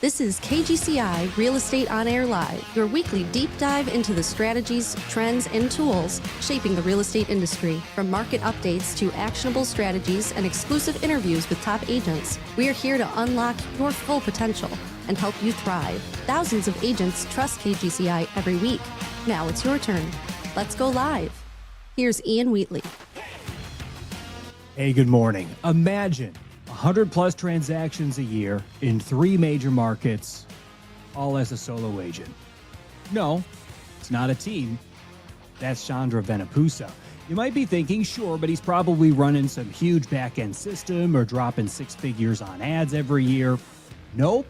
This is KGCI Real Estate On Air Live, your weekly deep dive into the strategies, trends, and tools shaping the real estate industry. From market updates to actionable strategies and exclusive interviews with top agents, we are here to unlock your full potential and help you thrive. Thousands of agents trust KGCI every week. Now it's your turn. Let's go live. Here's Ian Wheatley. Hey, good morning. Imagine 100 plus transactions a year in 3 major markets, all as a solo agent. No, it's not a team. That's Chandra Vennapusa. You might be thinking, sure, but he's probably running some huge back-end system or dropping 6 figures on ads every year. Nope.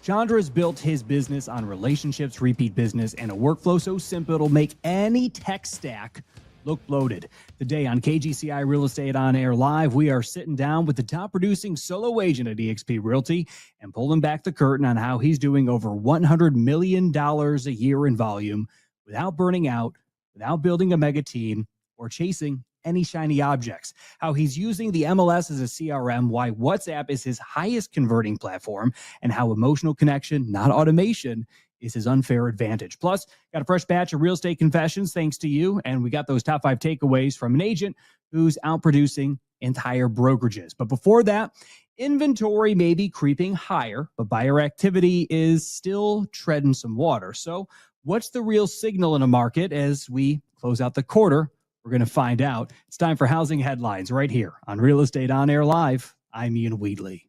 Chandra has built his business on relationships, repeat business, and a workflow so simple it'll make any tech stack look bloated. Today on KGCI Real Estate On Air Live, we are sitting down with the top producing solo agent at eXp Realty and pulling back the curtain on how he's doing over $100 million a year in volume without burning out, without building a mega team, or chasing any shiny objects. How he's using the MLS as a CRM, why WhatsApp is his highest converting platform, and how emotional connection, not automation, is his unfair advantage. Plus, got a fresh batch of real estate confessions thanks to you, and we got those top 5 takeaways from an agent who's outproducing entire brokerages. But before that, inventory may be creeping higher, but buyer activity is still treading some water. So what's the real signal in a market as we close out the quarter? We're going to find out. It's time for Housing Headlines right here on Real Estate On Air Live. I'm Ian Wheatley.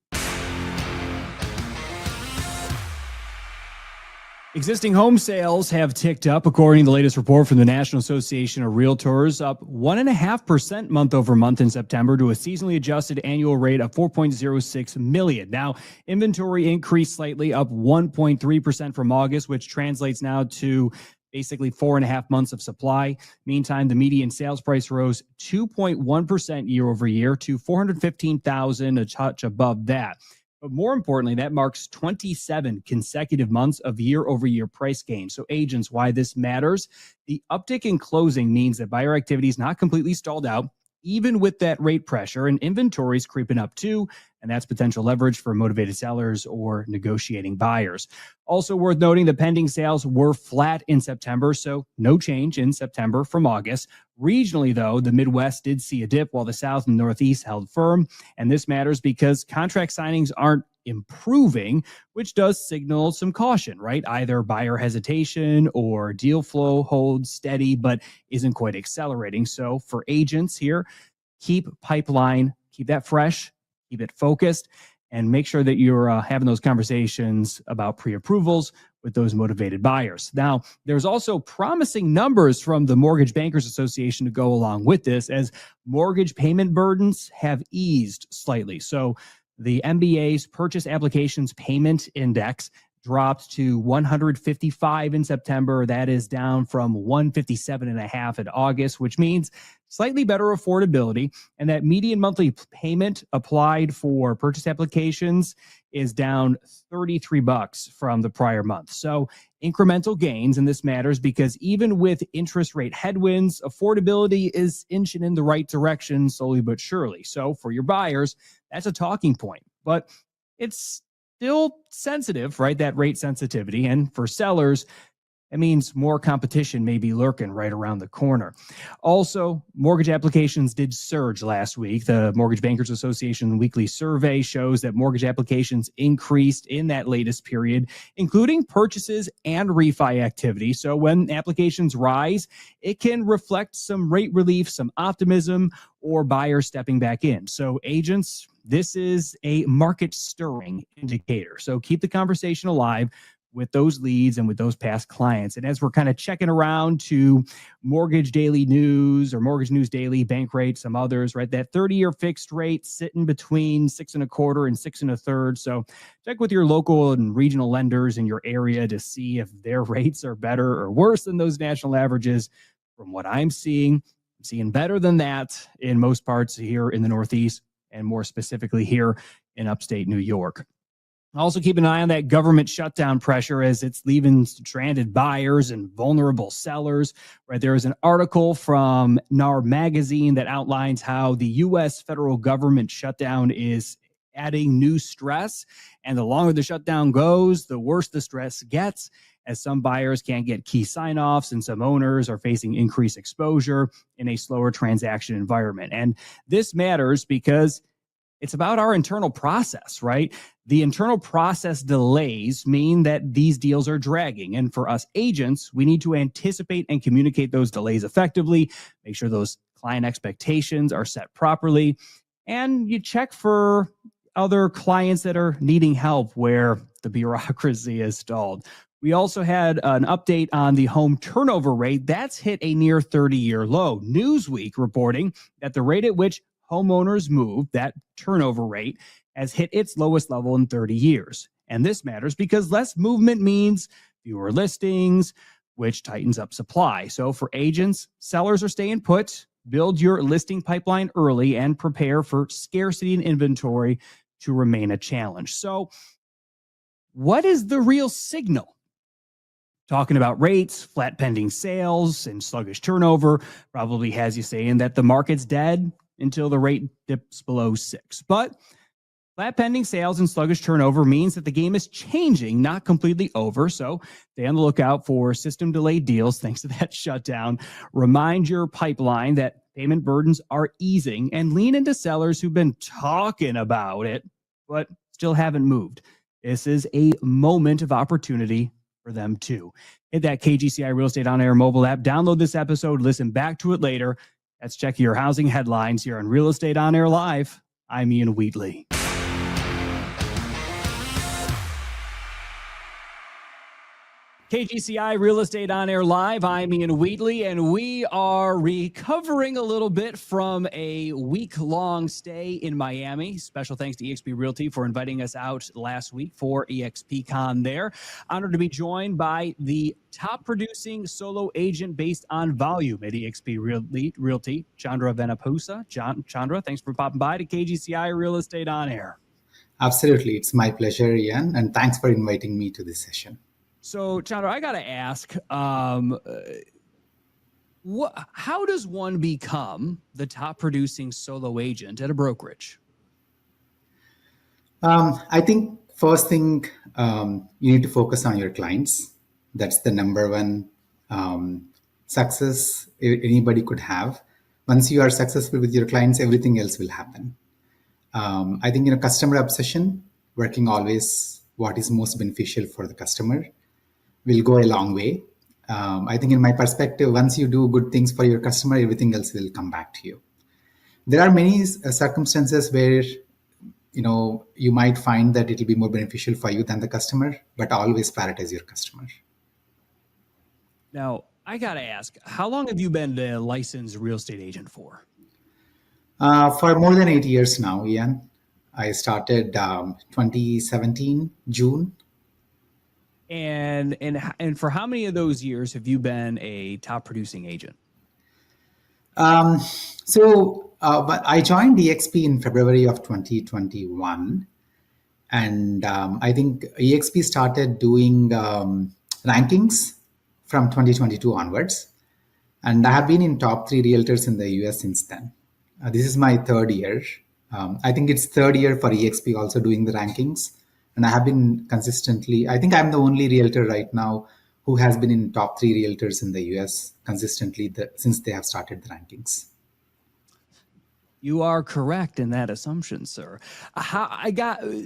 Existing home sales have ticked up, according to the latest report from the National Association of Realtors, up 1.5% month over month in September to a seasonally adjusted annual rate of 4.06 million. Now, inventory increased slightly, up 1.3% from August, which translates now to basically 4.5 months of supply. Meantime, the median sales price rose 2.1% year over year to $415,000, a touch above that. But more importantly, that marks 27 consecutive months of year-over-year price gain. So agents, why this matters? The uptick in closing means that buyer activity is not completely stalled out, even with that rate pressure, and inventory is creeping up too, and that's potential leverage for motivated sellers or negotiating buyers. Also worth noting, the pending sales were flat in September, so no change in September from August. Regionally, though, the Midwest did see a dip while the South and Northeast held firm, and this matters because contract signings aren't improving, which does signal some caution, right? Either buyer hesitation or deal flow holds steady but isn't quite accelerating. So for agents here, keep pipeline, keep that fresh, keep it focused, and make sure that you're having those conversations about pre-approvals with those motivated buyers. Now, there's also promising numbers from the Mortgage Bankers Association to go along with this, as mortgage payment burdens have eased slightly. So the MBA's Purchase Applications Payment Index dropped to 155 in September. That is down from 157.5 in August, which means slightly better affordability. And that median monthly payment applied for purchase applications is down $33 from the prior month. So incremental gains, and this matters because even with interest rate headwinds, affordability is inching in the right direction slowly but surely. So for your buyers, that's a talking point. But it's still sensitive, right? That rate sensitivity. And for sellers, it means more competition may be lurking right around the corner. Also, mortgage applications did surge last week. The Mortgage Bankers Association weekly survey shows that mortgage applications increased in that latest period, including purchases and refi activity. So when applications rise, it can reflect some rate relief, some optimism, or buyers stepping back in. So agents, this is a market stirring indicator. So keep the conversation alive with those leads and with those past clients. And as we're kind of checking around to Mortgage Daily News or Mortgage News Daily, Bank Rate, some others, right? That 30-year fixed rate sitting between 6.25 and 6 1/3. So check with your local and regional lenders in your area to see if their rates are better or worse than those national averages. From what I'm seeing better than that in most parts here in the Northeast, and more specifically here in upstate New York. Also keep an eye on that government shutdown pressure as it's leaving stranded buyers and vulnerable sellers. Right, there is an article from NAR magazine that outlines how the U.S. federal government shutdown is adding new stress. And the longer the shutdown goes, the worse the stress gets, as some buyers can't get key sign-offs and some owners are facing increased exposure in a slower transaction environment. And this matters because it's about our internal process, right? The internal process delays mean that these deals are dragging. And for us agents, we need to anticipate and communicate those delays effectively, make sure those client expectations are set properly, and you check for other clients that are needing help where the bureaucracy is stalled. We also had an update on the home turnover rate. That's hit a near 30-year low. Newsweek reporting that the rate at which homeowners move, that turnover rate, has hit its lowest level in 30 years. And this matters because less movement means fewer listings, which tightens up supply. So for agents, sellers are staying put. Build your listing pipeline early and prepare for scarcity in inventory to remain a challenge. So what is the real signal? Talking about rates, flat pending sales, and sluggish turnover probably has you saying that the market's dead until the rate dips below 6. But flat pending sales and sluggish turnover means that the game is changing, not completely over. So stay on the lookout for system delayed deals thanks to that shutdown. Remind your pipeline that payment burdens are easing and lean into sellers who've been talking about it, but still haven't moved. This is a moment of opportunity for them too. Hit that KGCI Real Estate On Air mobile app. Download this episode. Listen back to it later. Let's check your housing headlines here on Real Estate On Air Live. I'm Ian Wheatley. KGCI Real Estate On Air Live. I'm Ian Wheatley, and we are recovering a little bit from a week-long stay in Miami. Special thanks to eXp Realty for inviting us out last week for EXPCon there. Honored to be joined by the top-producing solo agent based on volume at eXp Realty, Chandra Vennapusa. Chandra, thanks for popping by to KGCI Real Estate On Air. Absolutely. It's my pleasure, Ian, and thanks for inviting me to this session. So, Chandra, I got to ask, how does one become the top producing solo agent at a brokerage? I think first thing, you need to focus on your clients. That's the number one success anybody could have. Once you are successful with your clients, everything else will happen. I think, customer obsession, working always what is most beneficial for the customer, will go a long way. I think in my perspective, once you do good things for your customer, everything else will come back to you. There are many circumstances where, you might find that it will be more beneficial for you than the customer, but always prioritize your customer. Now, I got to ask, how long have you been a licensed real estate agent for? For more than 8 years now, Ian. I started 2017, June. And for how many of those years have you been a top producing agent? But I joined EXP in February of 2021. And I think EXP started doing rankings from 2022 onwards. And I have been in top 3 realtors in the US since then. This is my 3rd year. I think it's 3rd year for EXP also doing the rankings. And I have been consistently, I think I'm the only realtor right now who has been in top 3 realtors in the US consistently since they have started the rankings. You are correct in that assumption, sir.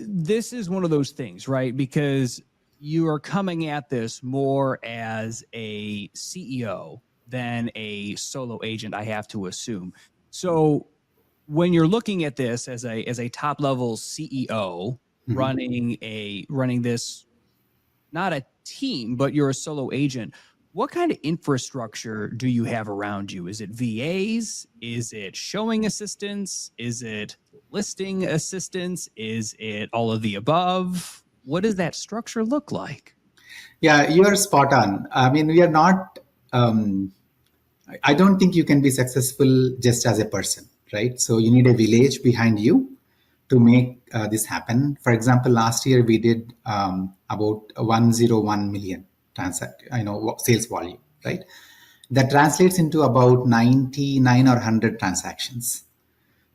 This is one of those things, right? Because you are coming at this more as a CEO than a solo agent, I have to assume. So when you're looking at this as a top level CEO, running this, not a team, but you're a solo agent, what kind of infrastructure do you have around you? Is it VAs? Is it showing assistants? Is it listing assistants? Is it all of the above? What does that structure look like? Yeah, you are spot on. I mean, we are not, I don't think you can be successful just as a person, right? So you need a village behind you to make this happen. For example, last year we did about 101 million sales volume, right? That translates into about 99 or 100 transactions.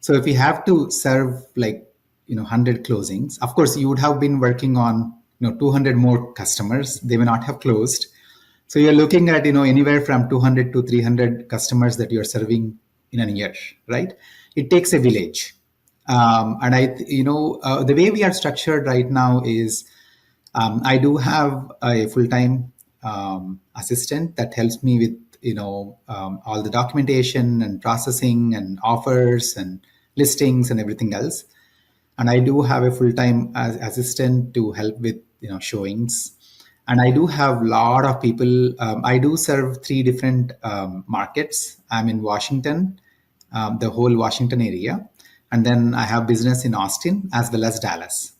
So if we have to serve like 100 closings. Of course, you would have been working on 200 more customers. They may not have closed. So you're looking at anywhere from 200 to 300 customers that you're serving in a year, right? It takes a village. And the way we are structured right now is I do have a full-time assistant that helps me with all the documentation and processing and offers and listings and everything else. And I do have a full-time assistant to help with showings. And I do have a lot of people. I do serve 3 different markets. I'm in Washington, the whole Washington area. And then I have business in Austin as well as Dallas.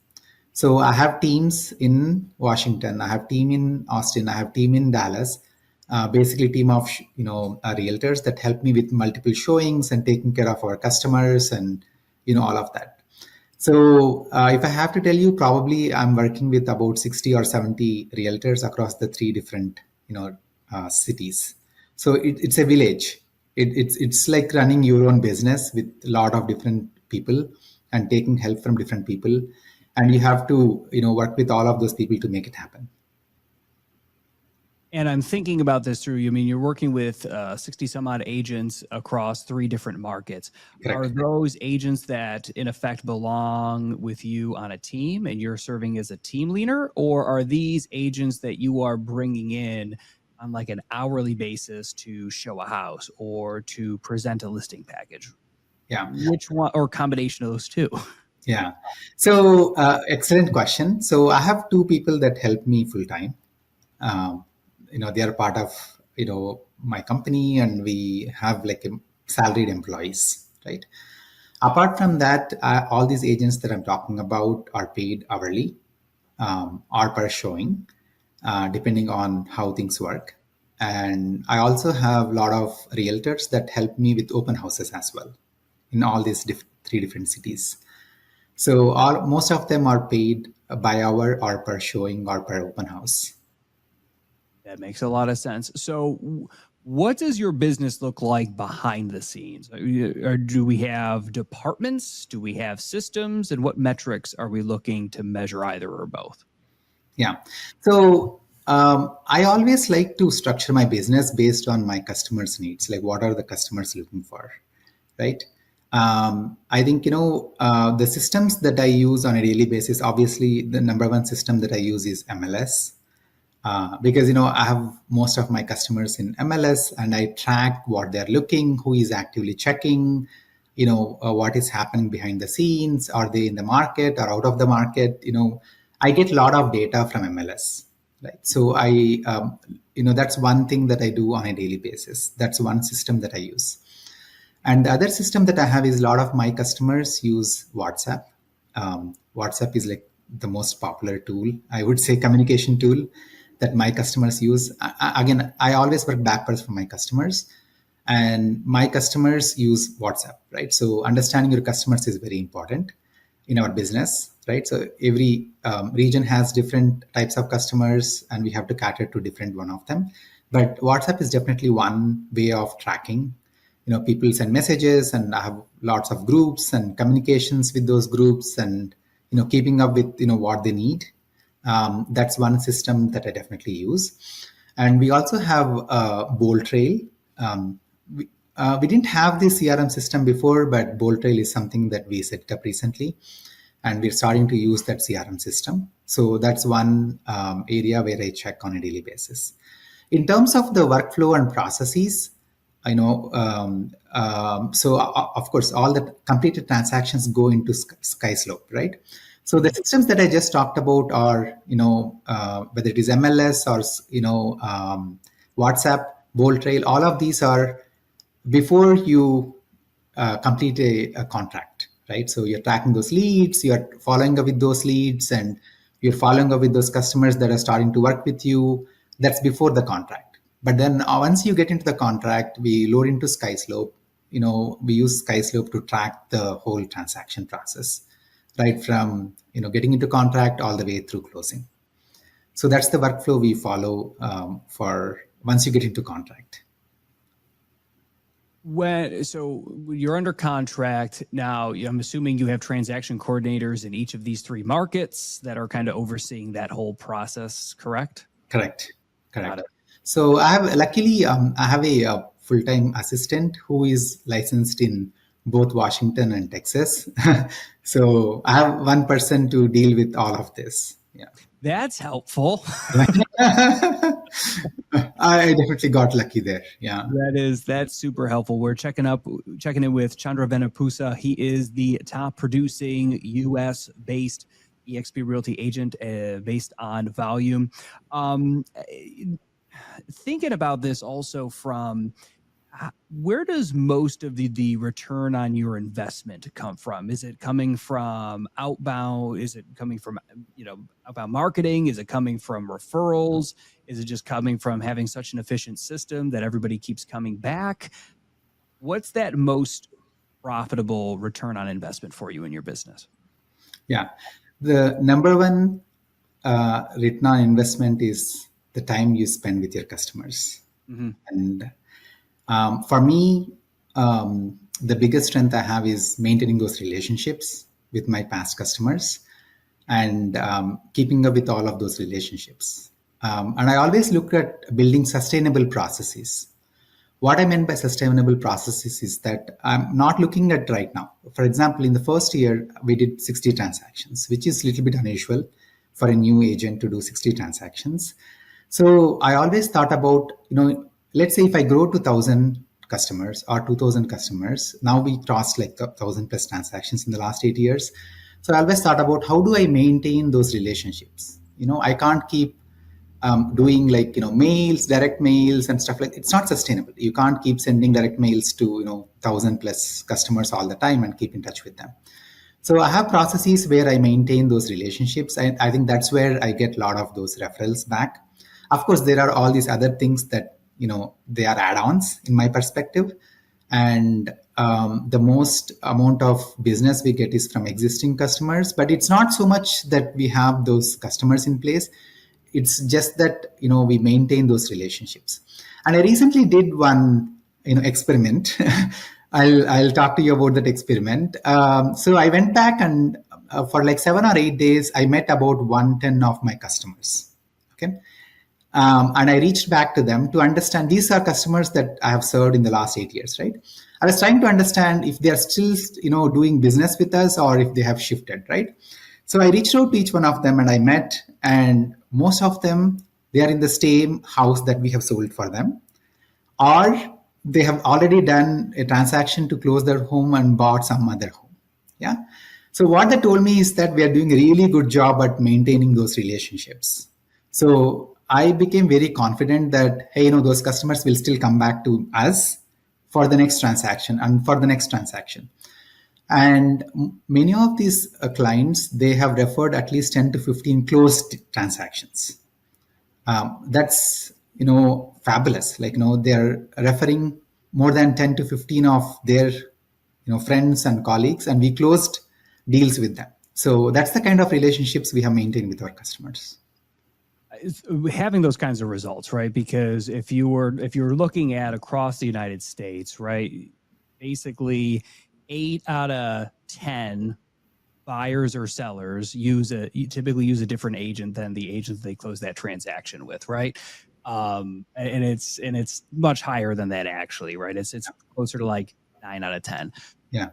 So I have teams in Washington, I have team in Austin, I have team in Dallas, basically team of realtors that help me with multiple showings and taking care of our customers and all of that. So if I have to tell you, probably I'm working with about 60 or 70 realtors across the 3 different cities. So it's a village. It's like running your own business with a lot of different people and taking help from different people. And you have to work with all of those people to make it happen. And I'm thinking about this through, you're working with 60 some odd agents across 3 different markets. Correct. Are those agents that in effect belong with you on a team and you're serving as a team leader? Or are these agents that you are bringing in on like an hourly basis to show a house or to present a listing package? Yeah. Which one, or combination of those 2? Yeah. So excellent question. So I have 2 people that help me full time. They are part of my company, and we have like salaried employees, right? Apart from that, all these agents that I'm talking about are paid hourly or per showing, depending on how things work. And I also have a lot of realtors that help me with open houses as well in all these 3 different cities. So most of them are paid by hour or per showing or per open house. That makes a lot of sense. So what does your business look like behind the scenes? Or do we have departments? Do we have systems? And what metrics are we looking to measure, either or both? Yeah. So I always like to structure my business based on my customers' needs. Like, what are the customers looking for, right? I think, the systems that I use on a daily basis, obviously the number one system that I use is MLS. Because, I have most of my customers in MLS and I track what they're looking, who is actively checking, what is happening behind the scenes. Are they in the market or out of the market? I get a lot of data from MLS, right? So that's one thing that I do on a daily basis. That's one system that I use. And the other system that I have is a lot of my customers use WhatsApp. WhatsApp is like the most popular tool, I would say, communication tool that my customers use. Again, I always work backwards from my customers, and my customers use WhatsApp, right? So understanding your customers is very important in our business, right? So every region has different types of customers, and we have to cater to different one of them. But WhatsApp is definitely one way of tracking. People send messages, and I have lots of groups and communications with those groups, and keeping up with what they need. That's one system that I definitely use. And we also have Bold Trail. We didn't have this CRM system before, but Bold Trail is something that we set up recently, and we're starting to use that CRM system. So that's one area where I check on a daily basis. In terms of the workflow and processes, so of course, all the completed transactions go into SkySlope, right? So the systems that I just talked about are, whether it is MLS or, WhatsApp, Bold Trail, all of these are before you complete a contract, right? So you're tracking those leads, you're following up with those leads, and you're following up with those customers that are starting to work with you. That's before the contract. But then once you get into the contract, we load into SkySlope. We use SkySlope to track the whole transaction process, right from getting into contract all the way through closing. So that's the workflow we follow for once you get into contract. So you're under contract now. I'm assuming you have transaction coordinators in each of these three markets that are kind of overseeing that whole process, correct? Correct. Got Correct. it. So luckily, I have a full-time assistant who is licensed in both Washington and Texas. So I have one person to deal with all of this. Yeah. That's helpful. I definitely got lucky there. Yeah. That's super helpful. We're checking in with Chandra Vennapusa. He is the top producing U.S. based eXp Realty agent based on volume. Thinking about this also from where does most of the return on your investment come from? Is it coming from outbound? Is it coming from outbound marketing? Is it coming from referrals? Is it just coming from having such an efficient system that everybody keeps coming back? What's that most profitable return on investment for you in your business? Yeah. The number one return on investment is the time you spend with your customers. Mm-hmm. And for me, the biggest strength I have is maintaining those relationships with my past customers and keeping up with all of those relationships. And I always look at building sustainable processes. What I meant by sustainable processes is that I'm not looking at right now. For example, in the first year, we did 60 transactions, which is a little bit unusual for a new agent to do 60 transactions. So I always thought about, let's say if I grow to 1,000 customers or 2,000 customers, now we crossed like 1,000 plus transactions in the last 8 years. So I always thought about how do I maintain those relationships? I can't keep doing mails, direct mails and stuff like it's not sustainable. You can't keep sending direct mails to 1,000 plus customers all the time and keep in touch with them. So I have processes where I maintain those relationships. I think that's where I get a lot of those referrals back. Of course, there are all these other things that they are add-ons in my perspective, and the most amount of business we get is from existing customers. But it's not so much that we have those customers in place. It's just that we maintain those relationships. And I recently did one experiment. I'll talk to you about that experiment. So I went back and for like 7 or 8 days, I met about 110 of my customers. Okay. And I reached back to them to understand these are customers that I have served in the last 8 years, right? I was trying to understand if they are still, doing business with us or if they have shifted, right? So I reached out to each one of them and I met, and most of them, they are in the same house that we have sold for them, or they have already done a transaction to close their home and bought some other home. Yeah. So what they told me is that we are doing a really good job at maintaining those relationships. So I became very confident that, hey, those customers will still come back to us for the next transaction and for the next transaction. And many of these clients, they have referred at least 10 to 15 closed transactions. That's, fabulous. Like, they're referring more than 10 to 15 of their, friends and colleagues, and we closed deals with them. So that's the kind of relationships we have maintained with our customers. Having those kinds of results, right? Because if you were looking at across the United States, right, basically 8 out of 10 buyers or sellers typically use a different agent than the agent they close that transaction with, right? And it's much higher than that actually, right? It's closer to like 9 out of 10. Yeah.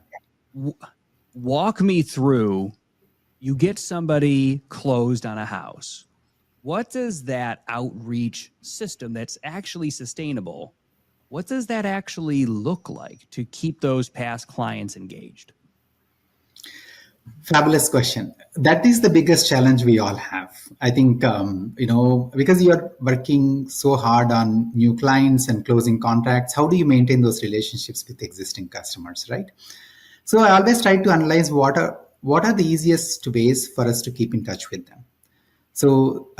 Walk me through. You get somebody closed on a house. What does that outreach system that's actually sustainable, what does that actually look like to keep those past clients engaged? Fabulous question. That is the biggest challenge we all have. I think, because you're working so hard on new clients and closing contracts, how do you maintain those relationships with existing customers, right? So I always try to analyze what are the easiest ways for us to keep in touch with them. So,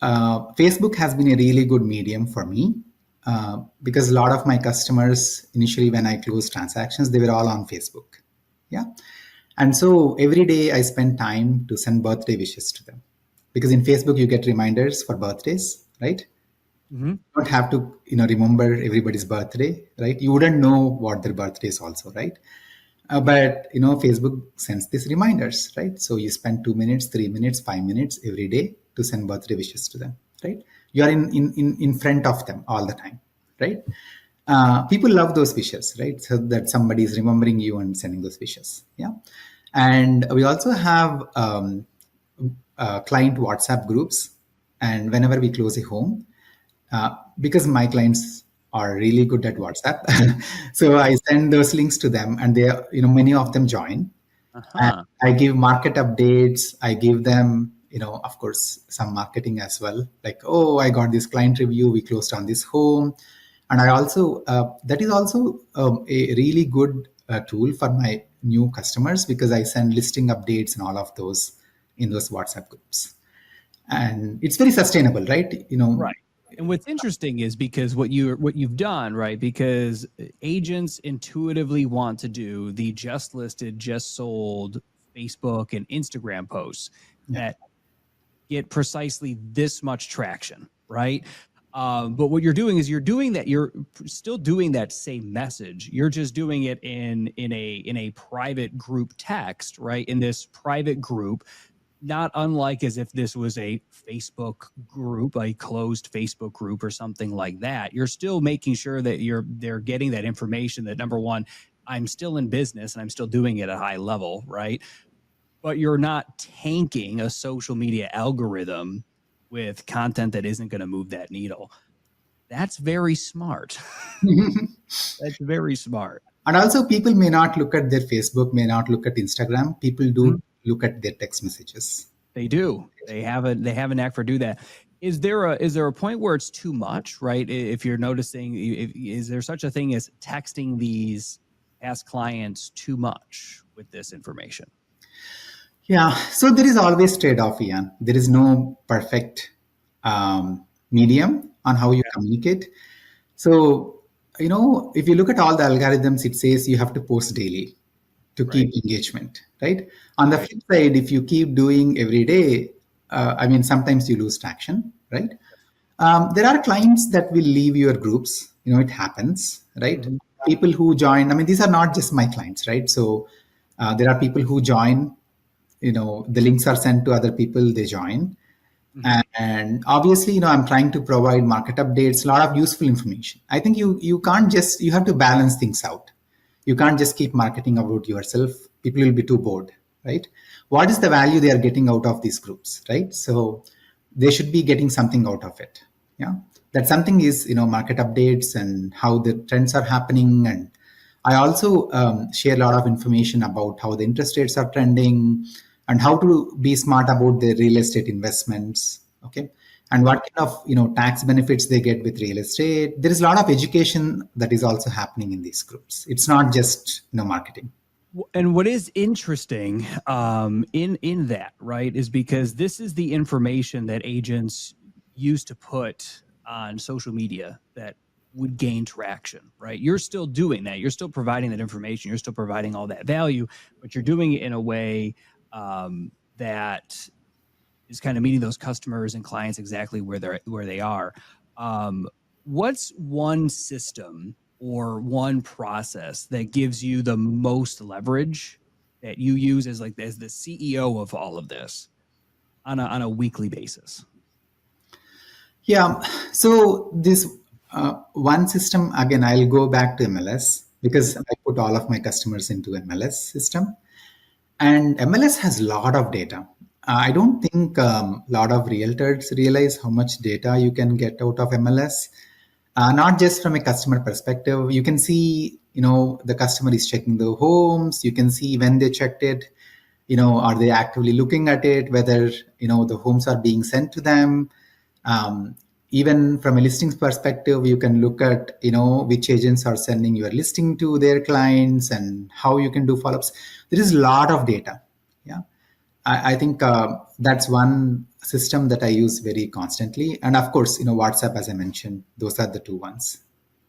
Facebook has been a really good medium for me because a lot of my customers, initially when I closed transactions, they were all on Facebook. Yeah. And so every day I spend time to send birthday wishes to them because in Facebook, you get reminders for birthdays, right? Mm-hmm. You don't have to, remember everybody's birthday, right? You wouldn't know what their birthday is also, right? But Facebook sends these reminders, right? So you spend 2 minutes, 3 minutes, 5 minutes every day to send birthday wishes to them, right? You are in front of them all the time, right? People love those wishes, right? So that somebody is remembering you and sending those wishes, yeah. And we also have client WhatsApp groups, and whenever we close a home, because my clients are really good at WhatsApp, so I send those links to them, and they, many of them join. And Uh-huh. I give market updates. I give them, of course, some marketing as well. Like, oh, I got this client review. We closed on this home, and I also that is also a really good tool for my new customers, because I send listing updates and all of those in those WhatsApp groups, and it's very sustainable, right? Right. And what's interesting is because what you've done, right? Because agents intuitively want to do the just listed, just sold Facebook and Instagram posts Yeah. that get precisely this much traction, right? But what you're doing is you're still doing that same message. You're just doing it in a private group text, right? In this private group, not unlike as if this was a Facebook group, a closed Facebook group or something like that. You're still making sure that they're getting that information that, number one, I'm still in business and I'm still doing it at a high level, right? But you're not tanking a social media algorithm with content that isn't going to move that needle. That's very smart. That's very smart. And also, people may not look at their Facebook, may not look at Instagram. People Mhm. do look at their text messages. They do. They have a knack for do that. Is there a point where it's too much, right? If you're noticing, is there such a thing as texting these past clients too much with this information? Yeah, so there is always trade-off, Ian. There is no perfect medium on how you communicate. So, if you look at all the algorithms, it says you have to post daily to Right. keep engagement, right? On the Right. flip side, if you keep doing every day, sometimes you lose traction, right? There are clients that will leave your groups. It happens, right? Mhm. People who join, these are not just my clients, right? So there are people who join, the links are sent to other people, they join. Mhm. And obviously, I'm trying to provide market updates, a lot of useful information. I think you can't just, you have to balance things out. You can't just keep marketing about yourself. People will be too bored, right? What is the value they are getting out of these groups, right? So they should be getting something out of it. Yeah. That something is, market updates and how the trends are happening. And I also share a lot of information about how the interest rates are trending and how to be smart about their real estate investments. Okay. And what kind of tax benefits they get with real estate. There is a lot of education that is also happening in these groups. It's not just marketing. And what is interesting in that, right, is because this is the information that agents used to put on social media that would gain traction, right? You're still doing that. You're still providing that information. You're still providing all that value, but you're doing it in a way that is kind of meeting those customers and clients exactly where they are. Um, what's one system or one process that gives you the most leverage that you use as the CEO of all of this on a weekly basis? Yeah. So this one system, again, I'll go back to MLS because I put all of my customers into MLS system. And MLS has a lot of data. I don't think a lot of realtors realize how much data you can get out of MLS. Not just from a customer perspective, you can see, the customer is checking the homes. You can see when they checked it. Are they actively looking at it? Whether the homes are being sent to them. Um, Even from a listings perspective, you can look at which agents are sending your listing to their clients and how you can do follow-ups. There is a lot of data. Yeah, I think that's one system that I use very constantly. And of course, WhatsApp, as I mentioned, those are the two ones.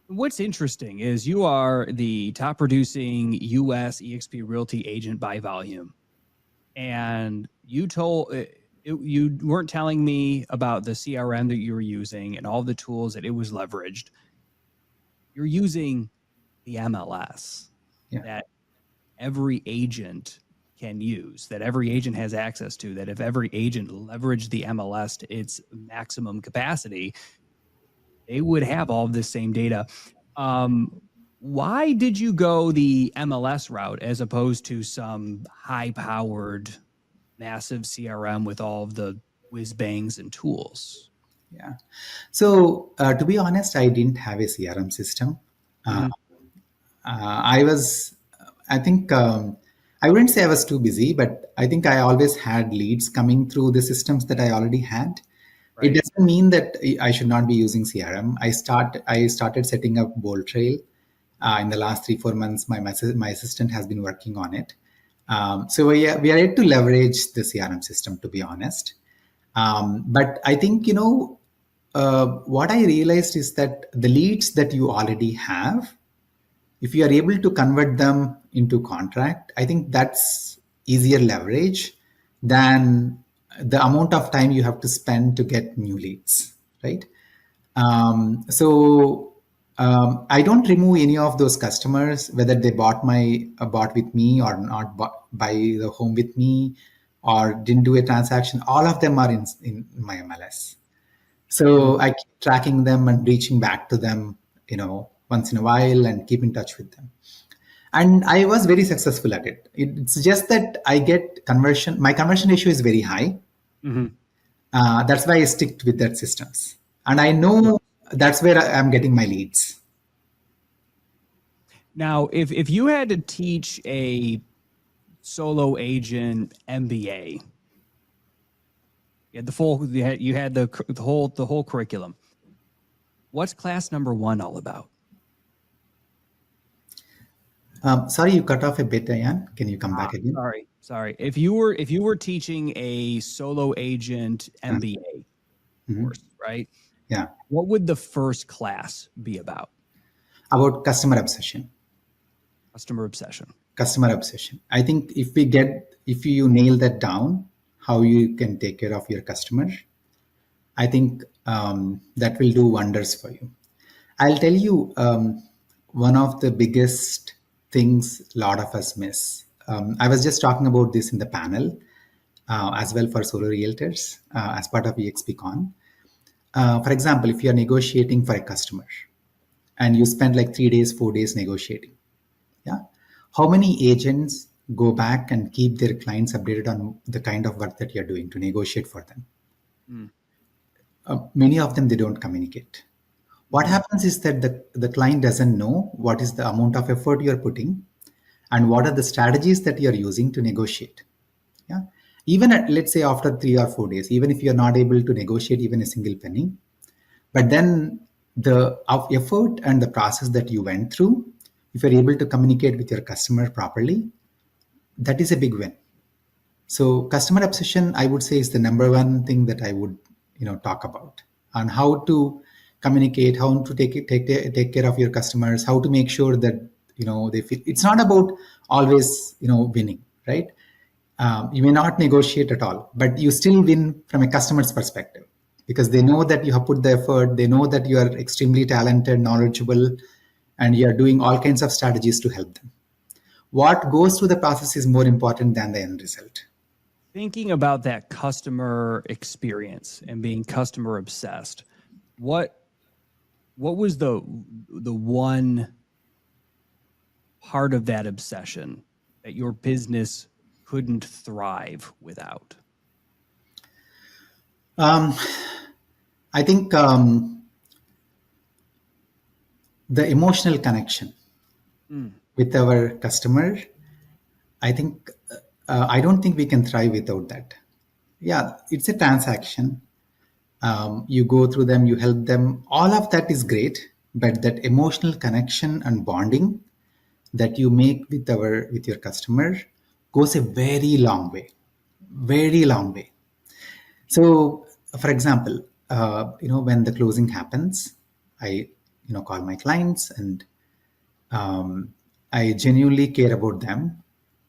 What's interesting is you are the top producing US EXP Realty agent by volume. And you told You weren't telling me about the CRM that you were using and all the tools that it was leveraged. You're using the MLS that every agent can use, that every agent has access to, that if every agent leveraged the MLS to its maximum capacity, they would have all of this same data. Why did you go the MLS route as opposed to some high-powered, massive CRM with all of the whiz bangs and tools? Yeah. So to be honest, I didn't have a CRM system. I was, I think, I wouldn't say I was too busy, but I think I always had leads coming through the systems that I already had. It doesn't mean that I should not be using CRM. I started setting up Bold Trail in the last 3-4 months. My assistant has been working on it. So we are yet to leverage the CRM system, to be honest. But I think what I realized is that the leads that you already have, if you are able to convert them into contract, I think that's easier leverage than the amount of time you have to spend to get new leads, right? I don't remove any of those customers, whether they bought with me or not buy the home with me or didn't do a transaction. All of them are in my MLS. So I keep tracking them and reaching back to them, once in a while and keep in touch with them. And I was very successful at it. It's just that I get conversion. My conversion ratio is very high. That's why I stick with that systems. And I know that's where I'm getting my leads. Now, if you had to teach a solo agent MBA, you had the whole curriculum. What's class number 1 all about? Sorry, you cut off a bit, Ian. Can you come back again? Sorry. If you were teaching a solo agent MBA course, right? Yeah. What would the first class be about? About customer obsession. Customer obsession. I think if you nail that down, how you can take care of your customer, I think that will do wonders for you. I'll tell you one of the biggest things a lot of us miss. I was just talking about this in the panel as well for solo realtors as part of EXPCon. For example, if you're negotiating for a customer and you spend like 3 days, 4 days negotiating, how many agents go back and keep their clients updated on the kind of work that you're doing to negotiate for them? Many of them, they don't communicate. What happens is that the client doesn't know what is the amount of effort you're putting and what are the strategies that you're using to negotiate. Yeah. Even let's say after 3 or 4 days, even if you're not able to negotiate even a single penny, but then the effort and the process that you went through, if you're able to communicate with your customer properly, that is a big win. So customer obsession, I would say, is the number one thing that I would talk about, on how to communicate, how to take care of your customers, how to make sure that they feel. It's not about always winning, right? You may not negotiate at all, but you still win from a customer's perspective because they know that you have put the effort. They know that you are extremely talented, knowledgeable, and you are doing all kinds of strategies to help them. What goes through the process is more important than the end result. Thinking about that customer experience and being customer obsessed, what was the one part of that obsession that your business couldn't thrive without? I think the emotional connection with our customer. I think I don't think we can thrive without that. Yeah, it's a transaction. You go through them, you help them. All of that is great, but that emotional connection and bonding that you make with your customer goes a very long way. So, for example, when the closing happens, I call my clients and I genuinely care about them.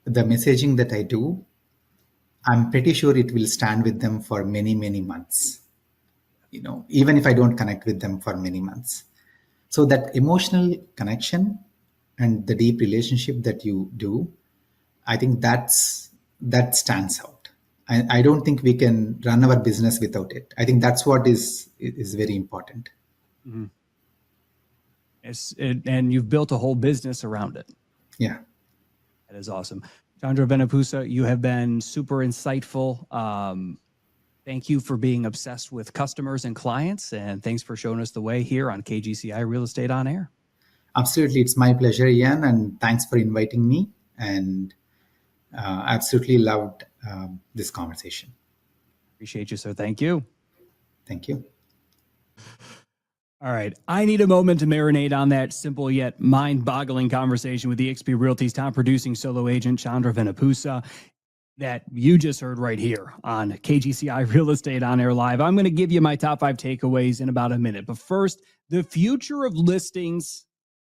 The messaging that I do, I'm pretty sure it will stand with them for many, many months. Even if I don't connect with them for many months. So that emotional connection and the deep relationship that you do, I think that stands out. I don't think we can run our business without it. I think that's what is very important. Mm-hmm. And you've built a whole business around it. Yeah. That is awesome. Chandra Vennapusa, you have been super insightful. Thank you for being obsessed with customers and clients, and thanks for showing us the way here on KGCI Real Estate On Air. Absolutely. It's my pleasure, Ian, and thanks for inviting me. And absolutely loved this conversation. Appreciate you, sir. Thank you. Thank you. All right. I need a moment to marinate on that simple yet mind-boggling conversation with eXp Realty's top producing solo agent, Chandra Vennapusa, that you just heard right here on KGCI Real Estate On Air Live. I'm going to give you my top 5 takeaways in about a minute. But first, the future of listings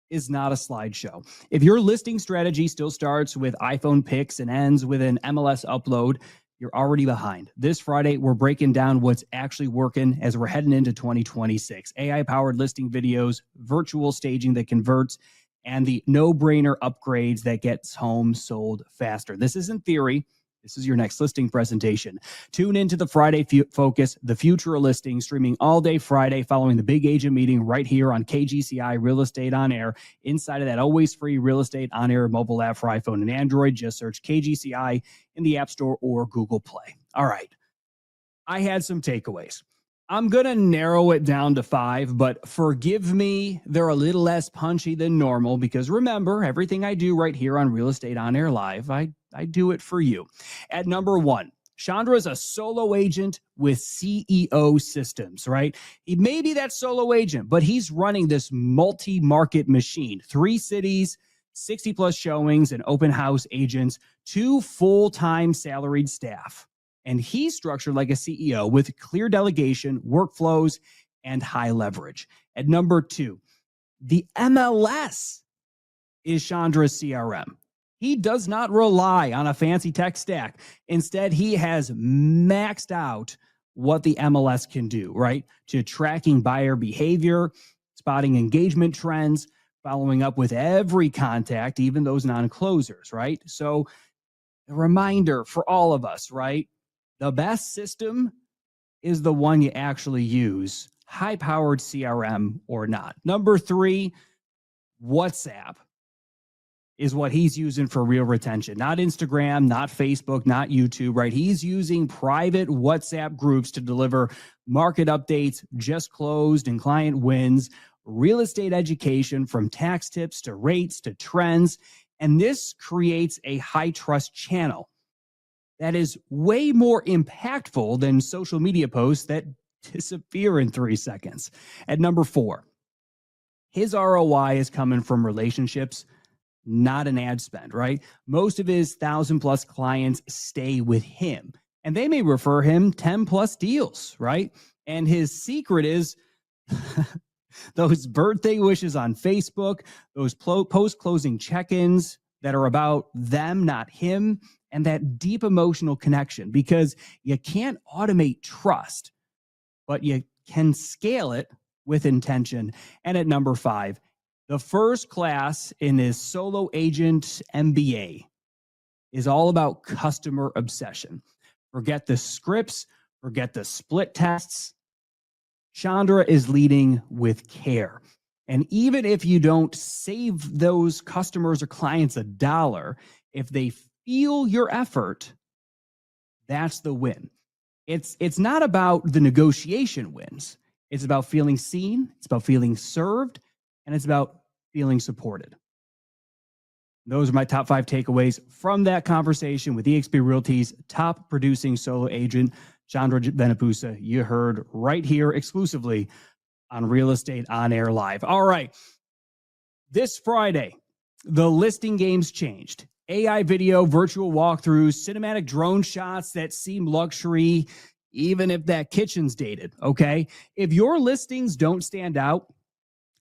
is not a slideshow. If your listing strategy still starts with iPhone pics and ends with an MLS upload, you're already behind. This Friday, we're breaking down what's actually working as we're heading into 2026. AI-powered listing videos, virtual staging that converts, and the no-brainer upgrades that gets homes sold faster. This isn't theory. This is your next listing presentation. Tune into the Friday Focus, the future of listing, streaming all day Friday following the big agent meeting right here on KGCI Real Estate On Air. Inside of that always free Real Estate On Air mobile app for iPhone and Android, just search KGCI in the App Store or Google Play. All right. I had some takeaways. I'm going to narrow it down to 5, but forgive me, they're a little less punchy than normal because remember, everything I do right here on Real Estate On Air Live, I do it for you. At number 1, Chandra is a solo agent with CEO systems, right? He may be that solo agent, but he's running this multi-market machine. 3 cities, 60 plus showings and open house agents, 2 full-time salaried staff. And he's structured like a CEO with clear delegation, workflows, and high leverage. At number 2, the MLS is Chandra's CRM. He does not rely on a fancy tech stack. Instead, he has maxed out what the MLS can do, right? To tracking buyer behavior, spotting engagement trends, following up with every contact, even those non-closers, right? So a reminder for all of us, right? The best system is the one you actually use, high-powered CRM or not. Number 3, WhatsApp is what he's using for real retention. Not Instagram, not Facebook, not YouTube, right? He's using private WhatsApp groups to deliver market updates, just closed and client wins, real estate education from tax tips to rates to trends. And this creates a high-trust channel that is way more impactful than social media posts that disappear in 3 seconds. At number 4, his ROI is coming from relationships, not an ad spend, right? Most of his 1,000+ clients stay with him, and they may refer him 10+ deals, right? And his secret is those birthday wishes on Facebook, those post-closing check-ins that are about them, not him, and that deep emotional connection, because you can't automate trust, but you can scale it with intention. And at number 5, the first class in his solo agent MBA is all about customer obsession. Forget the scripts, forget the split tests. Chandra is leading with care. And even if you don't save those customers or clients $1, if they feel your effort, that's the win. It's not about the negotiation wins. It's about feeling seen, it's about feeling served, and it's about feeling supported. Those are my top 5 takeaways from that conversation with eXp Realty's top producing solo agent, Chandra Vennapusa. You heard right here exclusively on Real Estate On Air Live. All right. This Friday, the listing game's changed. AI video, virtual walkthroughs, cinematic drone shots that seem luxury, even if that kitchen's dated, okay? If your listings don't stand out,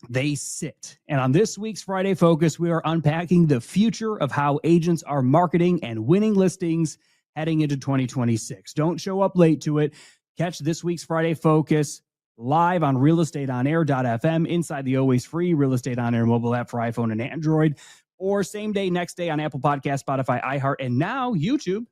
they sit. And on this week's Friday Focus, we are unpacking the future of how agents are marketing and winning listings heading into 2026. Don't show up late to it. Catch this week's Friday Focus live on realestateonair.fm, inside the always free Real Estate On Air mobile app for iPhone and Android, or same day, next day on Apple Podcasts, Spotify, iHeart, and now YouTube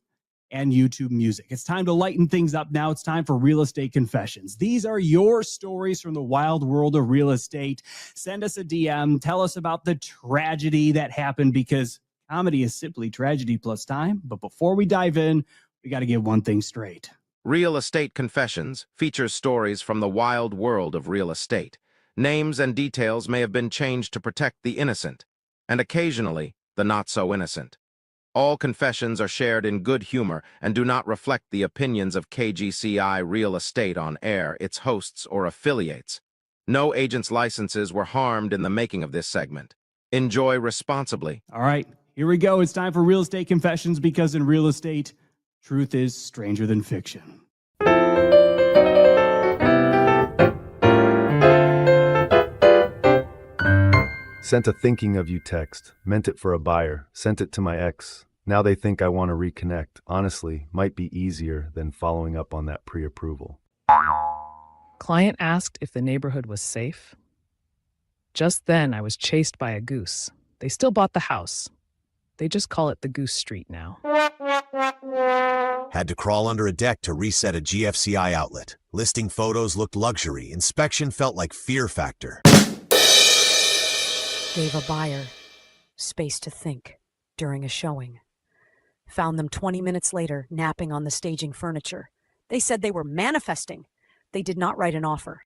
and YouTube Music. It's time to lighten things up now. It's time for Real Estate Confessions. These are your stories from the wild world of real estate. Send us a DM. Tell us about the tragedy that happened, because comedy is simply tragedy plus time. But before we dive in, we got to get one thing straight. Real Estate Confessions features stories from the wild world of real estate. Names and details may have been changed to protect the innocent, and occasionally the not-so-innocent. All confessions are shared in good humor and do not reflect the opinions of KGCI Real Estate On Air, its hosts, or affiliates. No agent's licenses were harmed in the making of this segment. Enjoy responsibly. All right, here we go. It's time for Real Estate Confessions, because in real estate, truth is stranger than fiction. Sent a thinking of you text, meant it for a buyer, sent it to my ex. Now they think I want to reconnect. Honestly, might be easier than following up on that pre-approval. Client asked if the neighborhood was safe. Just then, I was chased by a goose. They still bought the house. They just call it the Goose Street now. Had to crawl under a deck to reset a GFCI outlet. Listing photos looked luxury. Inspection felt like Fear Factor. Gave a buyer space to think during a showing. Found them 20 minutes later napping on the staging furniture. They said they were manifesting. They did not write an offer.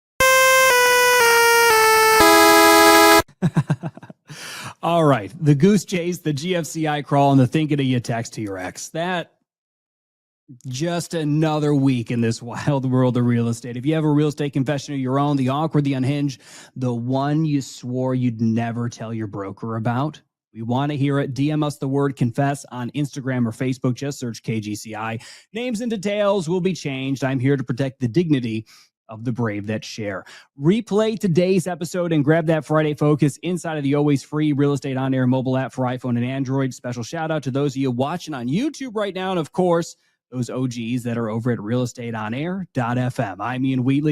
All right, the goose chase, the GFCI crawl, and the thinking of you text to your ex. That just another week in this wild world of real estate. If you have a real estate confession of your own, the awkward, the unhinged, the one you swore you'd never tell your broker about, we want to hear it. DM us the word confess on Instagram or Facebook. Just search KGCI. Names and details will be changed. I'm here to protect the dignity of the brave that share. Replay today's episode and grab that Friday Focus inside of the always free Real Estate On Air mobile app for iPhone and Android. Special shout out to those of you watching on YouTube right now. And of course, those OGs that are over at realestateonair.fm. I'm Ian Wheatley.